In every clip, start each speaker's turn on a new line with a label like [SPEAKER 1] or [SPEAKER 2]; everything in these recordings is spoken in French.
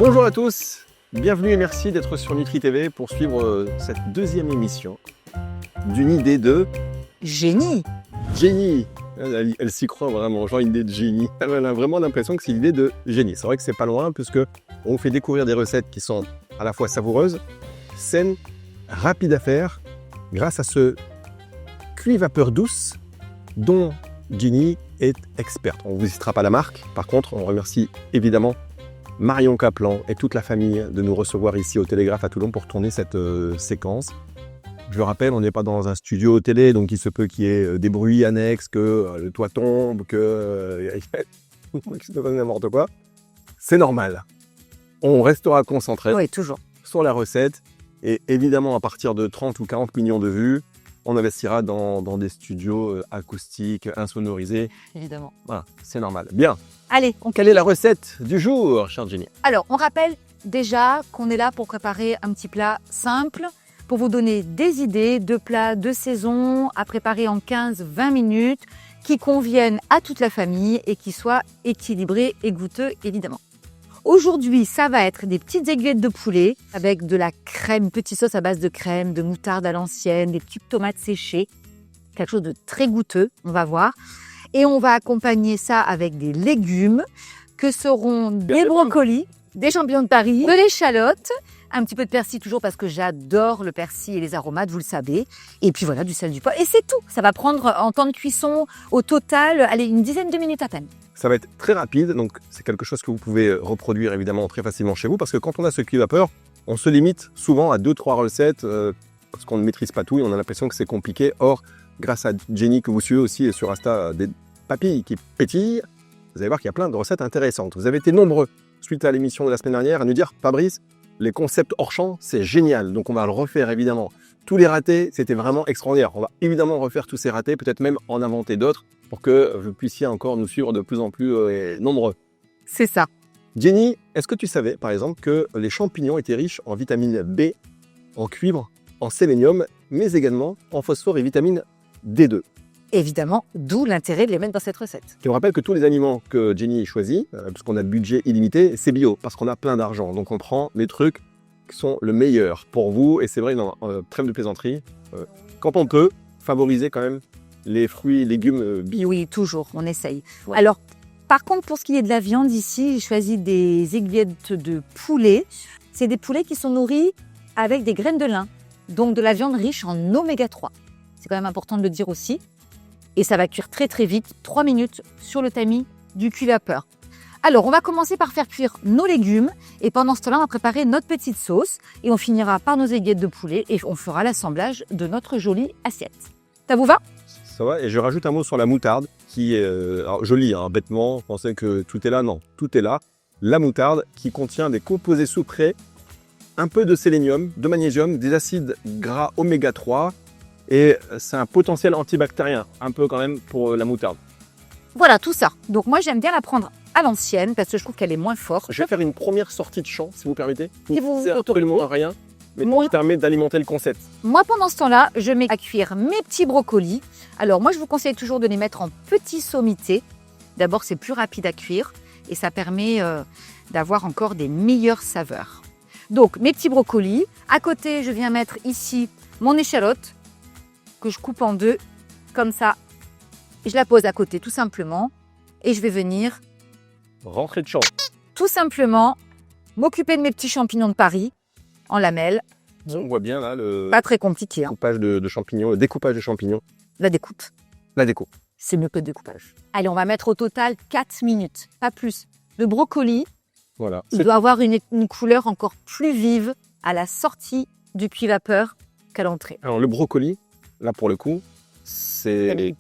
[SPEAKER 1] Bonjour à tous, bienvenue et merci d'être sur Nutri TV pour suivre cette deuxième émission d'une idée de
[SPEAKER 2] génie.
[SPEAKER 1] génie. Elle s'y croit vraiment, genre une idée de génie. Elle a vraiment l'impression que c'est une idée de génie. C'est vrai que c'est pas loin puisque on vous fait découvrir des recettes qui sont à la fois savoureuses, saines, rapides à faire, grâce à ce cuit-vapeur douce dont Jenny est experte. On ne vous citera pas la marque, par contre on remercie évidemment Marion Kaplan et toute la famille de nous recevoir ici au Télégraphe à Toulon pour tourner cette séquence. Je le rappelle, on n'est pas dans un studio télé, donc il se peut qu'il y ait des bruits annexes, que le toit tombe, que n'importe quoi. C'est normal. On restera concentré
[SPEAKER 2] toujours.
[SPEAKER 1] sur la recette et évidemment à partir de 30 ou 40 millions de vues, on investira dans des studios acoustiques, insonorisés.
[SPEAKER 2] Évidemment.
[SPEAKER 1] Voilà, c'est normal. Bien.
[SPEAKER 2] Allez,
[SPEAKER 1] Quelle est la recette du jour, chère Jenny?
[SPEAKER 2] Alors, on rappelle déjà qu'on est là pour préparer un petit plat simple, pour vous donner des idées de plats de saison à préparer en 15-20 minutes, qui conviennent à toute la famille et qui soient équilibrés et goûteux, évidemment. Aujourd'hui, ça va être des petites aiguillettes de poulet avec de la crème, une petite sauce à base de crème, de moutarde à l'ancienne, des petites tomates séchées. Quelque chose de très goûteux, on va voir. Et on va accompagner ça avec des légumes que seront des brocolis, des champignons de Paris, de l'échalote, un petit peu de persil toujours parce que j'adore le persil et les aromates, vous le savez. Et puis voilà, du sel, du poivre. Et c'est tout. Ça va prendre en temps de cuisson au total, allez, une dizaine de minutes à peine. Ça
[SPEAKER 1] va être très rapide, donc c'est quelque chose que vous pouvez reproduire évidemment très facilement chez vous parce que quand on a ce cuit-vapeur, on se limite souvent à 2-3 recettes parce qu'on ne maîtrise pas tout et on a l'impression que c'est compliqué. Or, grâce à Jenny que vous suivez aussi sur Insta, des papilles qui pétillent, vous allez voir qu'il y a plein de recettes intéressantes. Vous avez été nombreux, suite à l'émission de la semaine dernière, à nous dire « Fabrice, les concepts hors champ, c'est génial ». Donc on va le refaire évidemment. Tous les ratés, c'était vraiment extraordinaire. On va évidemment refaire tous ces ratés, peut-être même en inventer d'autres pour que vous puissiez encore nous suivre de plus en plus nombreux.
[SPEAKER 2] C'est ça.
[SPEAKER 1] Jenny, est-ce que tu savais par exemple que les champignons étaient riches en vitamine B, en cuivre, en sélénium, mais également en phosphore et vitamine D2?
[SPEAKER 2] Évidemment, d'où l'intérêt de les mettre dans cette recette.
[SPEAKER 1] Et on rappelle que tous les aliments que Jenny choisit, puisqu'on a budget illimité, c'est bio, parce qu'on a plein d'argent. Donc on prend les trucs qui sont le meilleur pour vous. Et c'est vrai, trêve de plaisanterie, quand on peut, favoriser quand même les fruits et légumes bio.
[SPEAKER 2] Oui, toujours, on essaye. Ouais. Alors, par contre, pour ce qui est de la viande ici, j'ai choisi des aiguillettes de poulet. C'est des poulets qui sont nourris avec des graines de lin, donc de la viande riche en oméga 3. C'est quand même important de le dire aussi. Et ça va cuire très très vite, 3 minutes sur le tamis du cuit-vapeur. Alors, on va commencer par faire cuire nos légumes et pendant ce temps-là, on va préparer notre petite sauce et on finira par nos aiguillettes de poulet et on fera l'assemblage de notre jolie assiette. Ça vous va?
[SPEAKER 1] Ça va, et je rajoute un mot sur la moutarde qui est alors jolie, bêtement, vous pensez que tout est là, non, tout est là. La moutarde qui contient des composés sucrés, un peu de sélénium, de magnésium, des acides gras oméga 3 et c'est un potentiel antibactérien, un peu quand même pour la moutarde.
[SPEAKER 2] Voilà, tout ça. Donc moi, j'aime bien la prendre à l'ancienne parce que je trouve qu'elle est moins forte.
[SPEAKER 1] Je vais faire une première sortie de champ, si vous permettez.
[SPEAKER 2] Si vous
[SPEAKER 1] c'est absolument rien, mais qui permet d'alimenter le concept.
[SPEAKER 2] Moi, pendant ce temps-là, je mets à cuire mes petits brocolis. Alors moi, je vous conseille toujours de les mettre en petits sommités. D'abord, c'est plus rapide à cuire et ça permet d'avoir encore des meilleures saveurs. Donc, mes petits brocolis. À côté, je viens mettre ici mon échalote que je coupe en deux, comme ça. Je la pose à côté tout simplement et je vais venir
[SPEAKER 1] rentrer de champ.
[SPEAKER 2] Tout simplement m'occuper de mes petits champignons de Paris en lamelles.
[SPEAKER 1] On voit bien là le
[SPEAKER 2] pas très compliqué,
[SPEAKER 1] coupage de champignons, le découpage de champignons.
[SPEAKER 2] La découpe.
[SPEAKER 1] La découpe.
[SPEAKER 2] C'est mieux que le découpage. Allez, on va mettre au total 4 minutes, pas plus. Le brocoli,
[SPEAKER 1] voilà.
[SPEAKER 2] Il doit avoir une couleur encore plus vive à la sortie du cuit-vapeur qu'à l'entrée.
[SPEAKER 1] Alors le brocoli, là pour le coup, c'est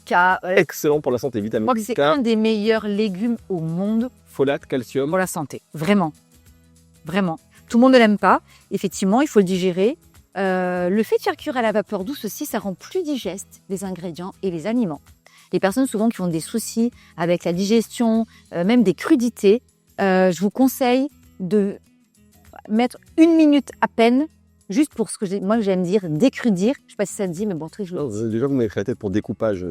[SPEAKER 1] excellent pour la santé, vitamine K.
[SPEAKER 2] Je crois que c'est un des meilleurs légumes au monde.
[SPEAKER 1] Folate, calcium.
[SPEAKER 2] Pour la santé, vraiment. Vraiment. Tout le monde ne l'aime pas. Effectivement, il faut le digérer. Le fait de faire cuire à la vapeur douce aussi, ça rend plus digeste les ingrédients et les aliments. Les personnes souvent qui ont des soucis avec la digestion, même des crudités, je vous conseille de mettre 1 minute à peine juste pour ce que moi j'aime dire décrudir. Je ne sais pas si ça te dit, mais bon, très joli.
[SPEAKER 1] Déjà, vous m'avez fait la tête pour découpage.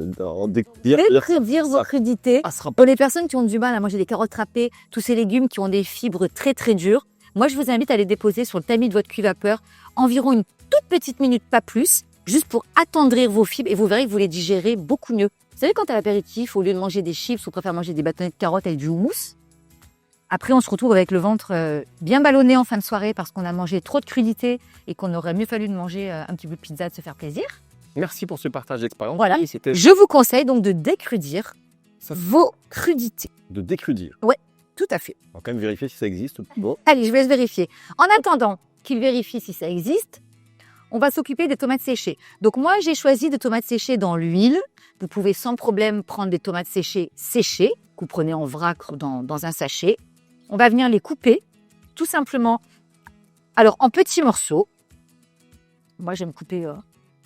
[SPEAKER 2] Décrudir vos crudités. Pour les personnes qui ont du mal, moi j'ai des carottes râpées, tous ces légumes qui ont des fibres très très dures. Moi, je vous invite à les déposer sur le tamis de votre cuve vapeur environ une toute petite minute, pas plus, juste pour attendrir vos fibres et vous verrez que vous les digérez beaucoup mieux. Vous savez, quand à l'apéritif, au lieu de manger des chips, on préfère manger des bâtonnets de carottes avec du houmous. Après, on se retrouve avec le ventre bien ballonné en fin de soirée parce qu'on a mangé trop de crudités et qu'on aurait mieux fallu de manger un petit peu de pizza, de se faire plaisir.
[SPEAKER 1] Merci pour ce partage d'expérience.
[SPEAKER 2] Voilà.
[SPEAKER 1] Et c'était
[SPEAKER 2] Je vous conseille donc de décrudir
[SPEAKER 1] Ça-
[SPEAKER 2] vos crudités.
[SPEAKER 1] de décrudir.
[SPEAKER 2] Tout à fait.
[SPEAKER 1] On va quand même vérifier si ça existe. Bon.
[SPEAKER 2] Allez, je vous laisse vérifier. En attendant qu'il vérifie si ça existe, on va s'occuper des tomates séchées. Donc moi, j'ai choisi des tomates séchées dans l'huile. Vous pouvez sans problème prendre des tomates séchées séchées, que vous prenez en vrac dans un sachet. On va venir les couper, tout simplement, alors en petits morceaux. Moi, j'aime couper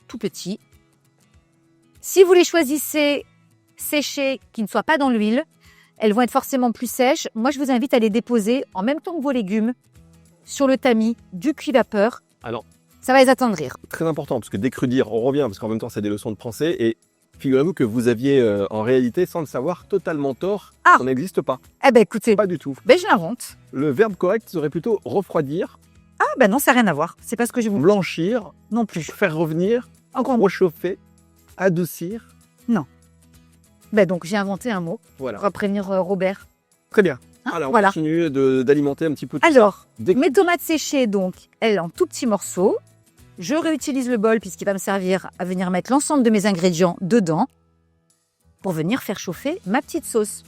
[SPEAKER 2] tout petit. Si vous les choisissez séchées, qui ne soient pas dans l'huile, elles vont être forcément plus sèches. Moi, je vous invite à les déposer en même temps que vos légumes sur le tamis du cuit vapeur.
[SPEAKER 1] Alors,
[SPEAKER 2] Ça va les attendrir.
[SPEAKER 1] très important, parce que décrudir, on revient, parce qu'en même temps, c'est des leçons de français. Et figurez-vous que vous aviez, en réalité, sans le savoir, totalement tort.
[SPEAKER 2] Ah.
[SPEAKER 1] Ça n'existe pas.
[SPEAKER 2] Eh ben écoutez,
[SPEAKER 1] Pas du tout.
[SPEAKER 2] je l'invente.
[SPEAKER 1] Le verbe correct serait plutôt refroidir,
[SPEAKER 2] Ah ben non, ça n'a rien à voir. C'est pas ce que je vous
[SPEAKER 1] blanchir,
[SPEAKER 2] non plus.
[SPEAKER 1] faire revenir,
[SPEAKER 2] Encore
[SPEAKER 1] réchauffer, adoucir.
[SPEAKER 2] donc j'ai inventé un mot
[SPEAKER 1] Voilà.
[SPEAKER 2] pour prévenir Robert.
[SPEAKER 1] Très bien.
[SPEAKER 2] Hein,
[SPEAKER 1] Alors, on
[SPEAKER 2] voilà.
[SPEAKER 1] continue d'alimenter un petit peu tout ça.
[SPEAKER 2] Alors,
[SPEAKER 1] Dès-
[SPEAKER 2] mes tomates séchées, donc, elles en tout petits morceaux. Je réutilise le bol puisqu'il va me servir à venir mettre l'ensemble de mes ingrédients dedans pour venir faire chauffer ma petite sauce.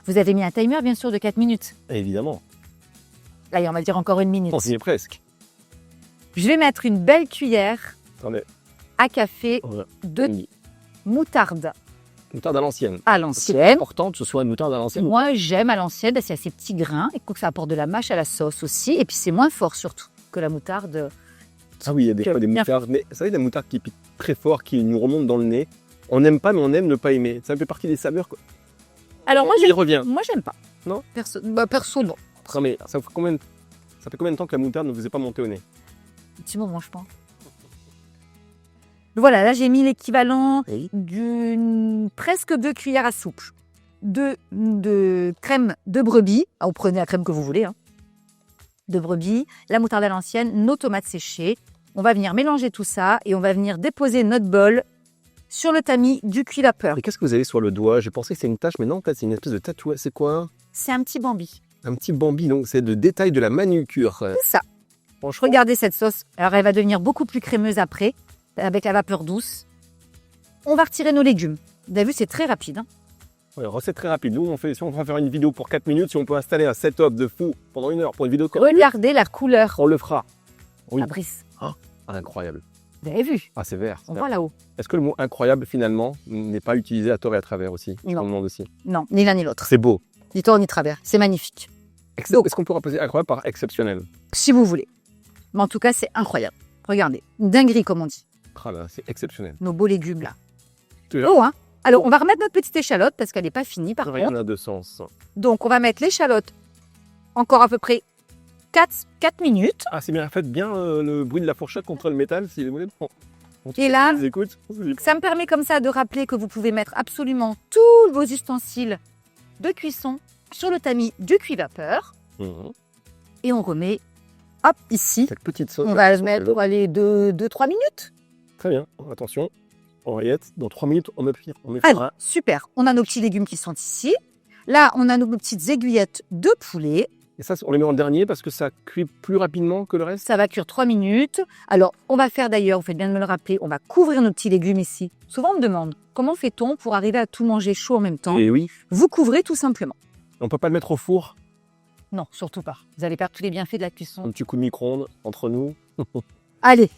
[SPEAKER 2] Vous avez mis un timer, bien sûr, de 4 minutes.
[SPEAKER 1] Évidemment.
[SPEAKER 2] Là, on va dire encore une minute.
[SPEAKER 1] On y est presque.
[SPEAKER 2] Je vais mettre une belle cuillère
[SPEAKER 1] Attendez.
[SPEAKER 2] à café
[SPEAKER 1] Ouais.
[SPEAKER 2] de moutarde
[SPEAKER 1] Moutarde à l'ancienne.
[SPEAKER 2] à
[SPEAKER 1] C'est
[SPEAKER 2] l'ancienne.
[SPEAKER 1] important que ce soit une moutarde à l'ancienne.
[SPEAKER 2] Moi, j'aime à l'ancienne, c'est assez petits grains et que ça apporte de la mâche à la sauce aussi. Et puis, c'est moins fort surtout que la moutarde.
[SPEAKER 1] Ah oui, il y a des fois des
[SPEAKER 2] Bien.
[SPEAKER 1] moutardes. Mais vous savez, la moutarde qui pique très fort, qui nous remonte dans le nez. On n'aime pas, mais on aime ne pas aimer. Ça fait partie des saveurs. Quoi.
[SPEAKER 2] Alors, moi,
[SPEAKER 1] Il revient.
[SPEAKER 2] j'aime pas.
[SPEAKER 1] Non
[SPEAKER 2] Perso, non.
[SPEAKER 1] Non, mais ça fait combien de temps que la moutarde ne vous est pas montée au nez?
[SPEAKER 2] Un petit moment, je pense. Voilà, là, j'ai mis l'équivalent
[SPEAKER 1] Oui.
[SPEAKER 2] d'une presque 2 cuillères à soupe de crème de brebis. Ah, vous prenez la crème que vous voulez. Hein. De brebis, la moutarde à l'ancienne, nos tomates séchées. On va venir mélanger tout ça et on va venir déposer notre bol sur le tamis du cuit vapeur.
[SPEAKER 1] Mais qu'est-ce que vous avez sur le doigt? J'ai pensé que c'est une tache, mais non, en fait, c'est une espèce de tatouage. C'est quoi?
[SPEAKER 2] C'est un petit bambi.
[SPEAKER 1] Un petit bambi, donc c'est le détail de la manucure.
[SPEAKER 2] C'est ça.
[SPEAKER 1] Franchement,
[SPEAKER 2] Regardez cette sauce. Alors, elle va devenir beaucoup plus crémeuse après, avec la vapeur douce. On va retirer nos légumes. Vous avez vu, c'est très rapide. Hein.
[SPEAKER 1] ouais, recette très rapide. Nous, si on va faire une vidéo pour 4 minutes, si on peut installer un setup de fou pendant 1 heure pour une vidéo de 4 minutes,
[SPEAKER 2] Regardez la couleur.
[SPEAKER 1] on le fera. Oui.
[SPEAKER 2] Fabrice,
[SPEAKER 1] Incroyable.
[SPEAKER 2] vous avez vu?
[SPEAKER 1] Ah, c'est vert.
[SPEAKER 2] On voit là-haut.
[SPEAKER 1] Est-ce que le mot incroyable, finalement, n'est pas utilisé à tort et à travers aussi? Je
[SPEAKER 2] Non.
[SPEAKER 1] me demande aussi.
[SPEAKER 2] Non, ni l'un ni l'autre.
[SPEAKER 1] C'est beau.
[SPEAKER 2] Ni tort ni travers. C'est magnifique.
[SPEAKER 1] Est-ce qu'on peut remplacer incroyable par exceptionnel?
[SPEAKER 2] Si vous voulez. Mais en tout cas, c'est incroyable. Regardez. Une dinguerie, comme on dit.
[SPEAKER 1] Ah là, c'est exceptionnel.
[SPEAKER 2] Nos beaux légumes, là.
[SPEAKER 1] Tu
[SPEAKER 2] Oh, hein. Alors, on va remettre notre petite échalote parce qu'elle n'est pas finie, par
[SPEAKER 1] Rien
[SPEAKER 2] contre.
[SPEAKER 1] n'a de sens.
[SPEAKER 2] Donc, on va mettre l'échalote encore à peu près 4 minutes.
[SPEAKER 1] Ah, c'est bien. Faites bien le bruit de la fourchette contre le métal, si vous voulez.
[SPEAKER 2] Et là,
[SPEAKER 1] Écoute.
[SPEAKER 2] ça me permet comme ça de rappeler que vous pouvez mettre absolument tous vos ustensiles de cuisson sur le tamis du cuit vapeur. Et on remet, hop, ici.
[SPEAKER 1] Cette petite sauce.
[SPEAKER 2] On va se mettre pour aller 2-3 minutes.
[SPEAKER 1] Très bien. Attention. Oreillette. Dans 3 minutes, on met
[SPEAKER 2] Allez,
[SPEAKER 1] fera.
[SPEAKER 2] super. On a nos petits légumes qui sont ici. Là, on a nos petites aiguillettes de poulet.
[SPEAKER 1] Et ça, on les met en dernier parce que ça cuit plus rapidement que le reste.
[SPEAKER 2] Ça va cuire 3 minutes. Alors, on va faire d'ailleurs, vous faites bien de me le rappeler, on va couvrir nos petits légumes ici. Souvent, on me demande, comment fait-on pour arriver à tout manger chaud en même temps?
[SPEAKER 1] Et oui.
[SPEAKER 2] Vous couvrez tout simplement.
[SPEAKER 1] On peut pas le mettre au four.
[SPEAKER 2] Non, surtout pas. Vous allez perdre tous les bienfaits de la
[SPEAKER 1] Un
[SPEAKER 2] cuisson.
[SPEAKER 1] petit coup de micro-ondes entre nous.
[SPEAKER 2] Allez,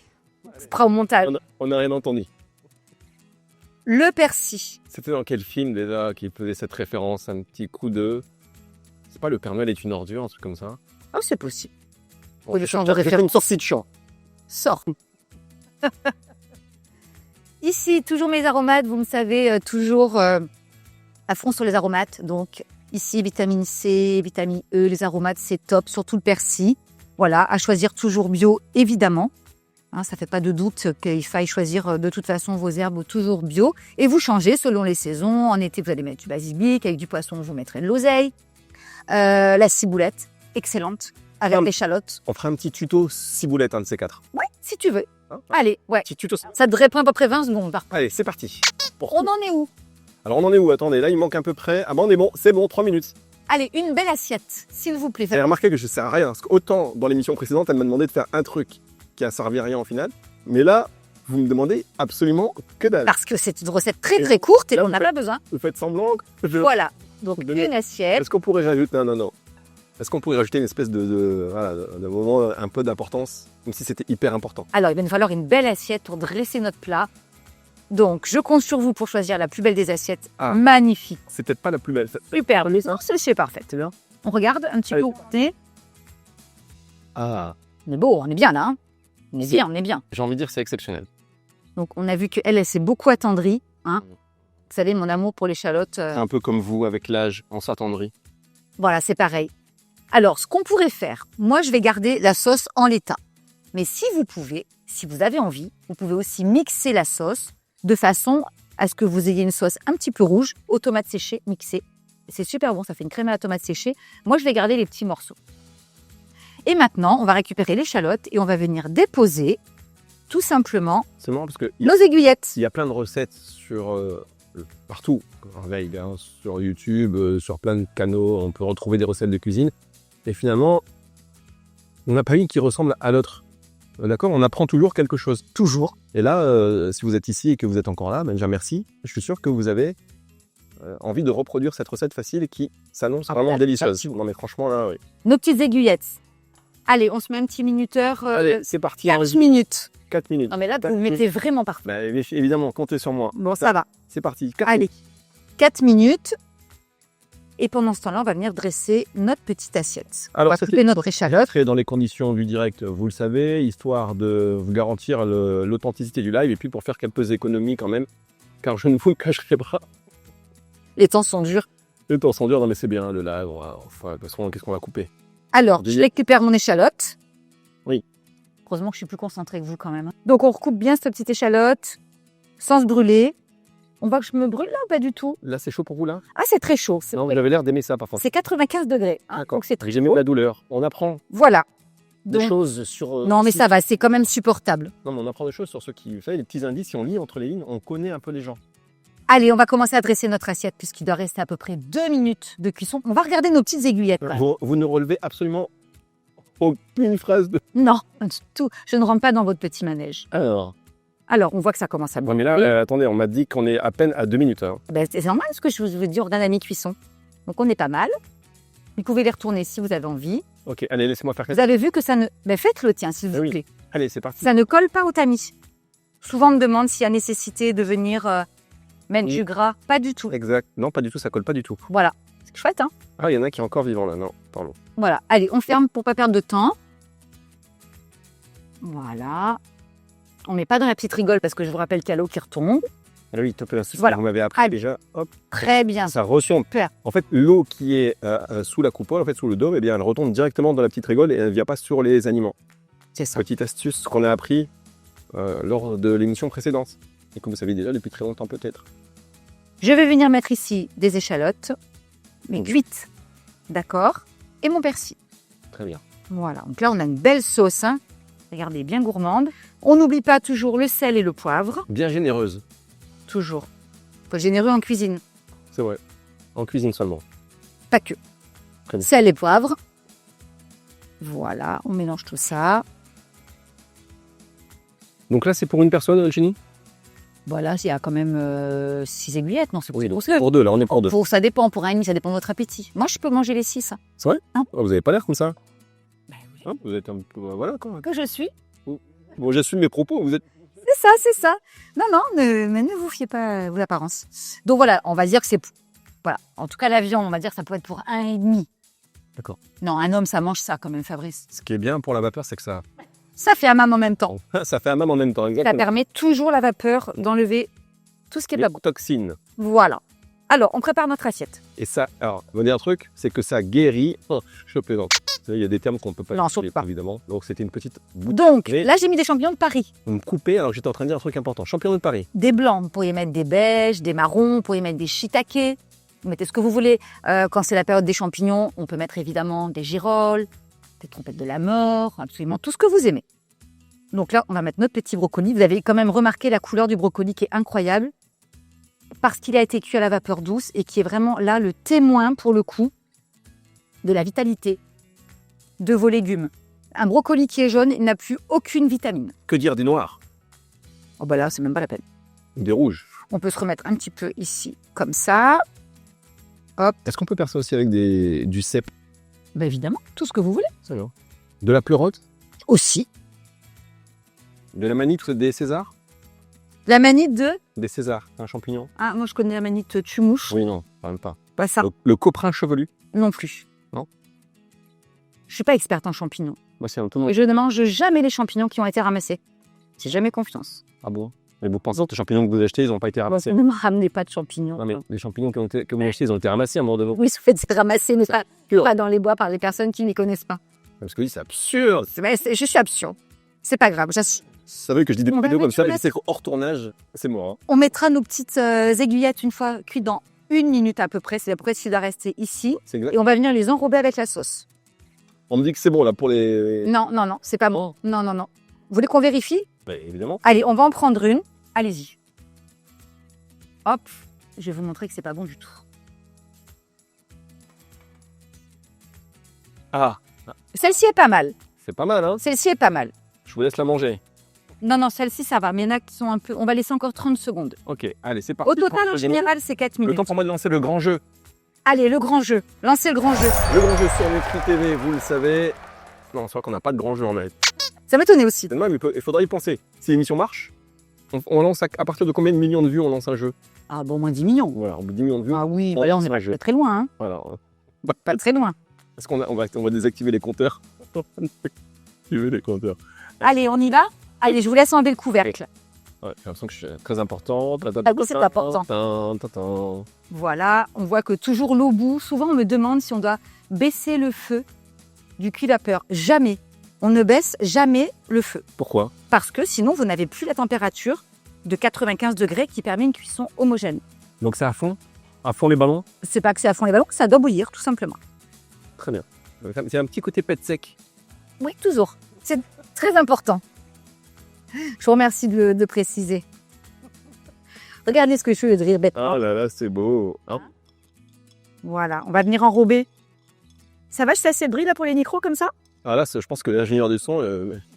[SPEAKER 2] ce sera au montage.
[SPEAKER 1] On n'a rien entendu.
[SPEAKER 2] Le persil.
[SPEAKER 1] C'était dans quel film déjà qui faisait cette référence? Un petit coup de. C'est pas Le Père Noël est une ordure, un truc comme ça?
[SPEAKER 2] Oh, c'est possible.
[SPEAKER 1] Bon,
[SPEAKER 2] Oui, le change de
[SPEAKER 1] j'ai fait
[SPEAKER 2] référence.
[SPEAKER 1] une sortie de chant.
[SPEAKER 2] Sort. Ici, toujours mes aromates. Vous me savez, toujours à fond sur les aromates. Donc, ici, vitamine C, vitamine E, les aromates, c'est top. Surtout le persil. Voilà, à choisir toujours bio, évidemment. Hein, ça ne fait pas de doute qu'il faille choisir de toute façon vos herbes toujours bio. Et vous changez selon les saisons. En été, vous allez mettre du basilic. Avec du poisson, vous mettrez de l'oseille. La ciboulette, excellente. avec
[SPEAKER 1] Hum.
[SPEAKER 2] l'échalote.
[SPEAKER 1] On fera un petit tuto ciboulette, un de ces 4.
[SPEAKER 2] Ouais, si tu veux.
[SPEAKER 1] Hein?
[SPEAKER 2] Allez, ouais.
[SPEAKER 1] Petit tuto.
[SPEAKER 2] Ça te répond à peu près 20 secondes. Par contre.
[SPEAKER 1] Allez, c'est parti.
[SPEAKER 2] On en est où?
[SPEAKER 1] Alors, on en est où? Attendez, là, il manque à peu près. Ah bon, on est bon, c'est bon, 3 minutes.
[SPEAKER 2] Allez, une belle assiette, s'il vous plaît.
[SPEAKER 1] Vous avez remarqué que je ne sers à rien. Parce qu'autant dans l'émission précédente, elle m'a demandé de faire un truc qui a servi à rien en finale. Mais là, vous me demandez absolument que dalle.
[SPEAKER 2] Parce que c'est une recette très très courte et
[SPEAKER 1] Là,
[SPEAKER 2] on n'a pas besoin.
[SPEAKER 1] Vous faites semblant.
[SPEAKER 2] Voilà. Donc
[SPEAKER 1] Donnez-
[SPEAKER 2] une assiette.
[SPEAKER 1] Est-ce qu'on pourrait rajouter. Non. Est-ce qu'on pourrait rajouter une espèce de moment un peu d'importance, comme si c'était hyper important?
[SPEAKER 2] Alors, il va nous falloir une belle assiette pour dresser notre plat. Donc, je compte sur vous pour choisir la plus belle des assiettes.
[SPEAKER 1] Ah.
[SPEAKER 2] Magnifique.
[SPEAKER 1] C'est peut-être pas la plus belle.
[SPEAKER 2] Super. C'est parfait. On regarde un petit
[SPEAKER 1] Allez.
[SPEAKER 2] peu où on est.
[SPEAKER 1] Ah,
[SPEAKER 2] On est beau, on est bien là. Hein. On est bien, on est bien.
[SPEAKER 1] j'ai envie de dire que c'est exceptionnel.
[SPEAKER 2] Donc, on a vu qu'elle, elle s'est beaucoup attendrie. Hein.
[SPEAKER 1] Mm.
[SPEAKER 2] Vous savez, mon amour pour l'échalote.
[SPEAKER 1] Un peu comme vous, avec l'âge, on s'attendrit.
[SPEAKER 2] Voilà, c'est pareil. Alors, ce qu'on pourrait faire, moi, je vais garder la sauce en l'état. Mais si vous pouvez, si vous avez envie, vous pouvez aussi mixer la sauce de façon à ce que vous ayez une sauce un petit peu rouge, aux tomates séchées mixées. C'est super bon, ça fait une crème à la tomate séchée. Moi, je vais garder les petits morceaux. Et maintenant, on va récupérer l'échalote et on va venir déposer, tout simplement,
[SPEAKER 1] C'est marrant parce qu'il
[SPEAKER 2] nos aiguillettes.
[SPEAKER 1] y a plein de recettes sur partout. En veille, hein, sur YouTube, sur plein de canaux, on peut retrouver des recettes de cuisine. Et finalement, on n'a pas une qui ressemble à l'autre. D'accord? On apprend toujours quelque chose. Toujours. Et là, si vous êtes ici et que vous êtes encore là, ben déjà merci. Je suis sûr que vous avez envie de reproduire cette recette facile qui s'annonce
[SPEAKER 2] Ah,
[SPEAKER 1] vraiment
[SPEAKER 2] bah,
[SPEAKER 1] délicieuse. Non mais franchement là, oui.
[SPEAKER 2] Nos petites aiguillettes. Allez, on se met un petit minuteur.
[SPEAKER 1] Allez, c'est parti.
[SPEAKER 2] 4 minutes.
[SPEAKER 1] 4 minutes.
[SPEAKER 2] Non, mais là, vous le mettez vraiment parfait.
[SPEAKER 1] Bah, évidemment, comptez sur moi.
[SPEAKER 2] Bon, ça va.
[SPEAKER 1] C'est parti. 4
[SPEAKER 2] Allez, 4 minutes. Et pendant ce temps-là, on va venir dresser notre petite assiette.
[SPEAKER 1] Alors,
[SPEAKER 2] on va
[SPEAKER 1] ça,
[SPEAKER 2] couper notre échalote.
[SPEAKER 1] Très dans les conditions du direct, vous le savez, histoire de vous garantir l'authenticité du live et puis pour faire quelques économies quand même, car je ne vous le cacherai pas.
[SPEAKER 2] Les temps sont durs.
[SPEAKER 1] Les temps sont durs, non mais c'est bien, le live, enfin, de toute façon, qu'est-ce qu'on va couper?
[SPEAKER 2] Alors, je récupère mon échalote.
[SPEAKER 1] Oui.
[SPEAKER 2] Heureusement que je suis plus concentrée que vous quand même. Donc, on recoupe bien cette petite échalote sans se brûler. On voit que je me brûle là ou pas du tout?
[SPEAKER 1] Là, c'est chaud pour vous là?
[SPEAKER 2] Ah, c'est très chaud.
[SPEAKER 1] Non, vous avez l'air d'aimer ça par contre.
[SPEAKER 2] C'est 95 degrés. Hein,
[SPEAKER 1] D'accord.
[SPEAKER 2] donc, c'est très
[SPEAKER 1] J'aime
[SPEAKER 2] chaud.
[SPEAKER 1] la douleur. On apprend
[SPEAKER 2] Voilà.
[SPEAKER 1] des
[SPEAKER 2] Donc,
[SPEAKER 1] choses sur...
[SPEAKER 2] non, mais ça va, c'est quand même supportable.
[SPEAKER 1] Non, mais on apprend des choses sur ce qui fait les petits indices. Si on lit entre les lignes, on connaît un peu les gens.
[SPEAKER 2] Allez, on va commencer à dresser notre assiette puisqu'il doit rester à peu près 2 minutes de cuisson. On va regarder nos petites aiguillettes. quand même.
[SPEAKER 1] Vous ne relevez absolument aucune phrase de...
[SPEAKER 2] Non, tout. Je ne rentre pas dans votre petit manège.
[SPEAKER 1] Alors,
[SPEAKER 2] on voit que ça commence à
[SPEAKER 1] ouais, mais là,
[SPEAKER 2] brûler.
[SPEAKER 1] attendez, on m'a dit qu'on est à peine à 2 minutes. Hein.
[SPEAKER 2] Ben, c'est normal ce que je vous dis, on regarde à mi-cuisson. Donc on est pas mal. Vous pouvez les retourner si vous avez envie.
[SPEAKER 1] Ok, allez, laissez-moi faire
[SPEAKER 2] Vous avez vu que ça ne... Ben, faites-le, tiens, s'il vous
[SPEAKER 1] Oui.
[SPEAKER 2] plaît.
[SPEAKER 1] Allez, c'est parti.
[SPEAKER 2] Ça ne colle pas au tamis. Souvent, on me demande s'il y a nécessité de venir mettre
[SPEAKER 1] Oui.
[SPEAKER 2] du gras. Pas du tout.
[SPEAKER 1] Exact. Non, pas du tout, ça colle pas du tout.
[SPEAKER 2] Voilà. C'est chouette, hein?
[SPEAKER 1] Ah, il y en a qui est encore vivant là, non, pardon.
[SPEAKER 2] Voilà. Allez, on ferme pour pas perdre de temps. Voilà. On met pas dans la petite rigole parce que je vous rappelle qu'il y a l'eau qui retombe.
[SPEAKER 1] Ah oui, top, c'est ce
[SPEAKER 2] Voilà.
[SPEAKER 1] que vous m'avez appris
[SPEAKER 2] Allez.
[SPEAKER 1] déjà. Hop,
[SPEAKER 2] Très bien.
[SPEAKER 1] ça retombe.
[SPEAKER 2] Super.
[SPEAKER 1] En fait, l'eau qui est sous la coupole, en fait, sous le dôme, eh bien, elle retombe directement dans la petite rigole et elle ne vient pas sur les aliments.
[SPEAKER 2] C'est ça.
[SPEAKER 1] Petite astuce qu'on a appris lors de l'émission précédente et que vous savez déjà depuis très longtemps peut-être.
[SPEAKER 2] Je vais venir mettre ici des échalotes, mais
[SPEAKER 1] Ok.
[SPEAKER 2] cuites. D'accord? Et mon persil.
[SPEAKER 1] Très bien.
[SPEAKER 2] Voilà. Donc là, on a une belle sauce. Hein. Regardez, bien gourmande. On n'oublie pas toujours le sel et le poivre.
[SPEAKER 1] Bien généreuse,
[SPEAKER 2] Toujours. Faut être généreux en cuisine.
[SPEAKER 1] c'est vrai. En cuisine seulement.
[SPEAKER 2] Pas que.
[SPEAKER 1] Très bien.
[SPEAKER 2] Sel et poivre. Voilà, on mélange tout ça.
[SPEAKER 1] Donc là, c'est pour une personne, Jenny?
[SPEAKER 2] Voilà, il y a quand même 6 aiguillettes. Non, c'est
[SPEAKER 1] Oui,
[SPEAKER 2] pour
[SPEAKER 1] donc pour deux, là, on est pour deux.
[SPEAKER 2] ça dépend. Pour un et demi, ça dépend de votre appétit. Moi, je peux manger les 6.
[SPEAKER 1] C'est vrai?
[SPEAKER 2] Hein?
[SPEAKER 1] Oh, vous avez pas l'air comme ça.
[SPEAKER 2] Ben oui.
[SPEAKER 1] Hein, vous êtes un peu... voilà, quoi.
[SPEAKER 2] Que je suis.
[SPEAKER 1] Bon, j'assume mes propos, vous êtes...
[SPEAKER 2] C'est ça, c'est ça. Non, non, mais ne vous fiez pas aux apparences. Donc voilà, on va dire que c'est... Voilà, en tout cas, la viande, on va dire que ça peut être pour 1,5.
[SPEAKER 1] D'accord.
[SPEAKER 2] Non, un homme, ça mange ça quand même, Fabrice.
[SPEAKER 1] Ce qui est bien pour la vapeur, c'est que ça...
[SPEAKER 2] Ça fait hammam en même temps.
[SPEAKER 1] ça fait un même en même temps,
[SPEAKER 2] Ça
[SPEAKER 1] exactement.
[SPEAKER 2] permet toujours la vapeur d'enlever tout ce qui est pas
[SPEAKER 1] Les
[SPEAKER 2] bon.
[SPEAKER 1] toxines.
[SPEAKER 2] Voilà. Alors, on prépare notre assiette.
[SPEAKER 1] Et ça, alors, vous dire un truc, c'est que ça guérit... Oh, je plaisante. Vous savez, il y a des termes qu'on ne peut pas
[SPEAKER 2] Non,
[SPEAKER 1] utiliser,
[SPEAKER 2] surtout pas.
[SPEAKER 1] évidemment. Donc, c'était une petite bouteille.
[SPEAKER 2] Donc,
[SPEAKER 1] Mais-
[SPEAKER 2] là, j'ai mis des champignons de Paris.
[SPEAKER 1] Vous me coupez, alors que j'étais en train de dire un truc important. Champion de Paris.
[SPEAKER 2] Des blancs, vous pourriez mettre des beiges, des marrons, vous pourriez mettre des shiitake. Vous mettez ce que vous voulez. Quand c'est la période des champignons, on peut mettre évidemment des girolles, des trompettes de la mort, absolument tout ce que vous aimez. Donc là, on va mettre notre petit brocoli. Vous avez quand même remarqué la couleur du brocoli qui est incroyable parce qu'il a été cuit à la vapeur douce et qui est vraiment là le témoin, pour le coup, de la vitalité de vos légumes. Un brocoli qui est jaune, il n'a plus aucune vitamine.
[SPEAKER 1] Que dire des noirs?
[SPEAKER 2] Oh bah là, c'est même pas la peine.
[SPEAKER 1] Des rouges.
[SPEAKER 2] On peut se remettre un petit peu ici, comme ça. Hop.
[SPEAKER 1] Est-ce qu'on peut faire ça aussi avec du cèpe?
[SPEAKER 2] Bah évidemment, tout ce que vous voulez.
[SPEAKER 1] De la pleurote?
[SPEAKER 2] Aussi.
[SPEAKER 1] De la manite ou des césars?
[SPEAKER 2] La manite de...
[SPEAKER 1] Des césars, un champignon?
[SPEAKER 2] Ah, moi je connais la manite tumouche.
[SPEAKER 1] Oui, non, quand même pas.
[SPEAKER 2] Pas ça.
[SPEAKER 1] Le coprin chevelu?
[SPEAKER 2] Non plus.
[SPEAKER 1] Non.
[SPEAKER 2] Je suis pas experte en champignons.
[SPEAKER 1] Moi, c'est un peu moins.
[SPEAKER 2] Et je ne mange jamais les champignons qui ont été ramassés. J'ai jamais confiance.
[SPEAKER 1] Ah bon? Mais vous pensez que les champignons que vous achetez, ils n'ont pas été ramassés?
[SPEAKER 2] Ne me ramenez pas de champignons.
[SPEAKER 1] Non, mais les champignons que vous achetez, ils ont été ramassés à un moment donné.
[SPEAKER 2] Oui, ça fait c'est ramassé, mais pas dans les bois par les personnes qui ne les connaissent pas.
[SPEAKER 1] Parce que oui, c'est absurde.
[SPEAKER 2] Je suis absurde. C'est pas grave.
[SPEAKER 1] Vous savez que je dis des
[SPEAKER 2] On va
[SPEAKER 1] vidéos comme
[SPEAKER 2] mettre
[SPEAKER 1] ça,
[SPEAKER 2] une
[SPEAKER 1] mais c'est hors tournage, c'est mort. Hein.
[SPEAKER 2] On mettra nos petites aiguillettes une fois cuites dans 1 minute à peu près. C'est à peu près ce qui doit rester ici.
[SPEAKER 1] C'est exact.
[SPEAKER 2] Et on va venir les enrober avec la sauce.
[SPEAKER 1] On me dit que c'est bon là pour les.
[SPEAKER 2] Non, c'est pas bon. Non. Vous voulez qu'on vérifie?
[SPEAKER 1] Bah, évidemment.
[SPEAKER 2] Allez, on va en prendre une. Allez-y. Hop, je vais vous montrer que c'est pas bon du tout.
[SPEAKER 1] Ah,
[SPEAKER 2] Celle-ci est pas mal.
[SPEAKER 1] c'est pas mal, hein.
[SPEAKER 2] Celle-ci est pas mal.
[SPEAKER 1] Je vous laisse la manger.
[SPEAKER 2] Non, celle-ci ça va. Mais il y en a qui sont un peu... On va laisser encore 30 secondes.
[SPEAKER 1] Ok, allez, c'est parti.
[SPEAKER 2] Au total, en général, c'est 4
[SPEAKER 1] Le
[SPEAKER 2] minutes.
[SPEAKER 1] temps pour moi de lancer le grand jeu.
[SPEAKER 2] Allez, le grand jeu. Lancez le grand jeu.
[SPEAKER 1] Le grand jeu sur Nutri TV, vous le savez. Non, c'est vrai qu'on n'a pas de grand jeu en fait.
[SPEAKER 2] Ça m'étonnait aussi.
[SPEAKER 1] C'est dommage, mais il faudra y penser. Si l'émission marche, on lance à partir de combien de millions de vues on lance un jeu?
[SPEAKER 2] Ah bon, moins 10 millions.
[SPEAKER 1] Voilà, au bout de 10 millions de vues.
[SPEAKER 2] Ah oui,
[SPEAKER 1] on
[SPEAKER 2] bah là, on
[SPEAKER 1] lance
[SPEAKER 2] est
[SPEAKER 1] un jeu.
[SPEAKER 2] pas très loin. Hein.
[SPEAKER 1] Voilà.
[SPEAKER 2] Pas très loin.
[SPEAKER 1] Est-ce qu'on va désactiver les compteurs? Désactiver les compteurs.
[SPEAKER 2] Allez, on y va. Allez, je vous laisse enlever le couvercle.
[SPEAKER 1] Ouais, j'ai l'impression que je suis très important.
[SPEAKER 2] Ah oui, c'est important. Voilà, on voit que toujours l'eau bout. Souvent, on me demande si on doit baisser le feu du cuit-vapeur. Jamais. On ne baisse jamais le feu.
[SPEAKER 1] Pourquoi?
[SPEAKER 2] Parce que sinon, vous n'avez plus la température de 95 degrés qui permet une cuisson homogène.
[SPEAKER 1] Donc c'est à fond? À fond les ballons?
[SPEAKER 2] C'est pas que c'est à fond les ballons, ça doit bouillir, tout simplement.
[SPEAKER 1] Très bien. C'est un petit côté pet sec.
[SPEAKER 2] Oui, toujours. C'est très important. Je vous remercie de préciser. Regardez ce que je fais de rire bêtement.
[SPEAKER 1] Ah là là, c'est beau. Hein?
[SPEAKER 2] Voilà, on va venir enrober. Ça va, je fais assez de bruit là pour les micros comme ça?
[SPEAKER 1] Ah là, je pense que l'ingénieur du son,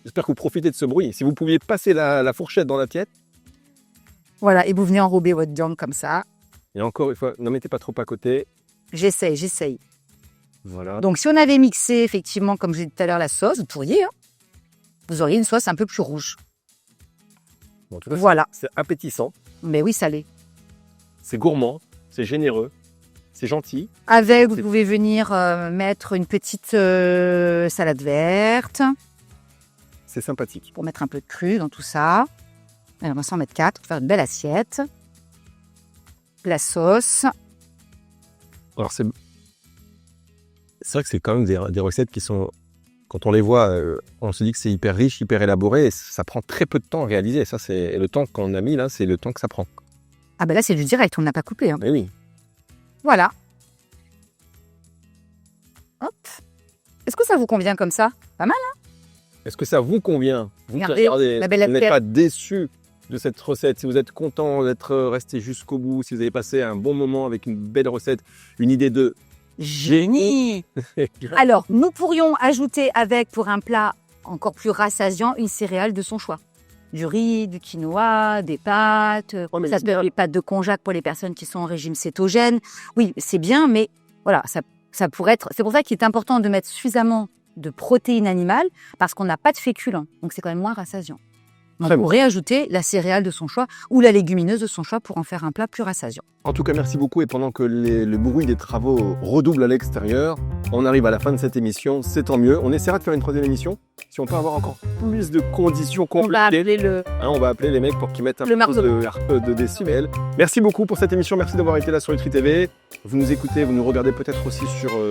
[SPEAKER 1] j'espère que vous profitez de ce bruit. Si vous pouviez passer la fourchette dans l'assiette.
[SPEAKER 2] Voilà, et vous venez enrober votre viande comme ça.
[SPEAKER 1] Et encore une fois, n'en mettez pas trop à côté.
[SPEAKER 2] J'essaye.
[SPEAKER 1] Voilà.
[SPEAKER 2] Donc si on avait mixé effectivement, comme je disais tout à l'heure, la sauce, vous pourriez, hein, vous auriez une sauce un peu plus rouge.
[SPEAKER 1] Bon, en tout cas,
[SPEAKER 2] Voilà.
[SPEAKER 1] c'est appétissant,
[SPEAKER 2] Mais oui, salé.
[SPEAKER 1] c'est gourmand, c'est généreux, c'est gentil.
[SPEAKER 2] Avec, vous pouvez venir mettre une petite salade verte
[SPEAKER 1] C'est sympathique.
[SPEAKER 2] pour mettre un peu de cru dans tout ça. Alors, on va s'en mettre 4 pour faire une belle assiette. La sauce.
[SPEAKER 1] Alors c'est vrai que c'est quand même des recettes qui sont, quand on les voit, on se dit que c'est hyper riche, hyper élaboré, et ça prend très peu de temps à réaliser. Ça, c'est le temps qu'on a mis là, c'est le temps que ça prend.
[SPEAKER 2] Ah ben là, c'est du direct, on n'a pas coupé. Hein.
[SPEAKER 1] Mais oui.
[SPEAKER 2] Voilà. Hop. Est-ce que ça vous convient comme ça? Pas mal, hein?
[SPEAKER 1] Est-ce que ça vous convient? Vous qui
[SPEAKER 2] Regardez,
[SPEAKER 1] regardez,
[SPEAKER 2] la belle
[SPEAKER 1] vous n'êtes
[SPEAKER 2] assiette.
[SPEAKER 1] pas déçu de cette recette, si vous êtes content d'être resté jusqu'au bout, si vous avez passé un bon moment avec une belle recette, une idée de
[SPEAKER 2] Génie. Alors, nous pourrions ajouter avec, pour un plat encore plus rassasiant, une céréale de son choix. Du riz, du quinoa, des pâtes.
[SPEAKER 1] Oh, mais-
[SPEAKER 2] Ça s'appelle les pâtes de konjac pour les personnes qui sont en régime cétogène. Oui, c'est bien, mais voilà, ça pourrait être... C'est pour ça qu'il est important de mettre suffisamment de protéines animales, parce qu'on n'a pas de féculents. Donc, c'est quand même moins rassasiant. On
[SPEAKER 1] Très bien.
[SPEAKER 2] pourrait ajouter la céréale de son choix ou la légumineuse de son choix pour en faire un plat plus rassasiant.
[SPEAKER 1] En tout cas, merci beaucoup. Et pendant que le bruit des travaux redouble à l'extérieur, on arrive à la fin de cette émission. C'est tant mieux. On essaiera de faire une troisième émission. Si on peut avoir encore plus de conditions
[SPEAKER 2] On va
[SPEAKER 1] compliquées,
[SPEAKER 2] appeler le...
[SPEAKER 1] on va appeler les mecs pour qu'ils mettent un
[SPEAKER 2] Le
[SPEAKER 1] peu de décibels. Merci beaucoup pour cette émission. Merci d'avoir été là sur Nutri TV. Vous nous écoutez, vous nous regardez peut-être aussi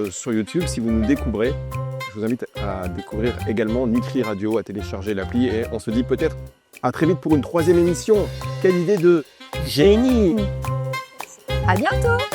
[SPEAKER 1] sur YouTube. Si vous nous découvrez, je vous invite à découvrir également Nutri Radio, à télécharger l'appli. Et on se dit peut-être à très vite pour une troisième émission. Quelle idée de génie!
[SPEAKER 2] À bientôt!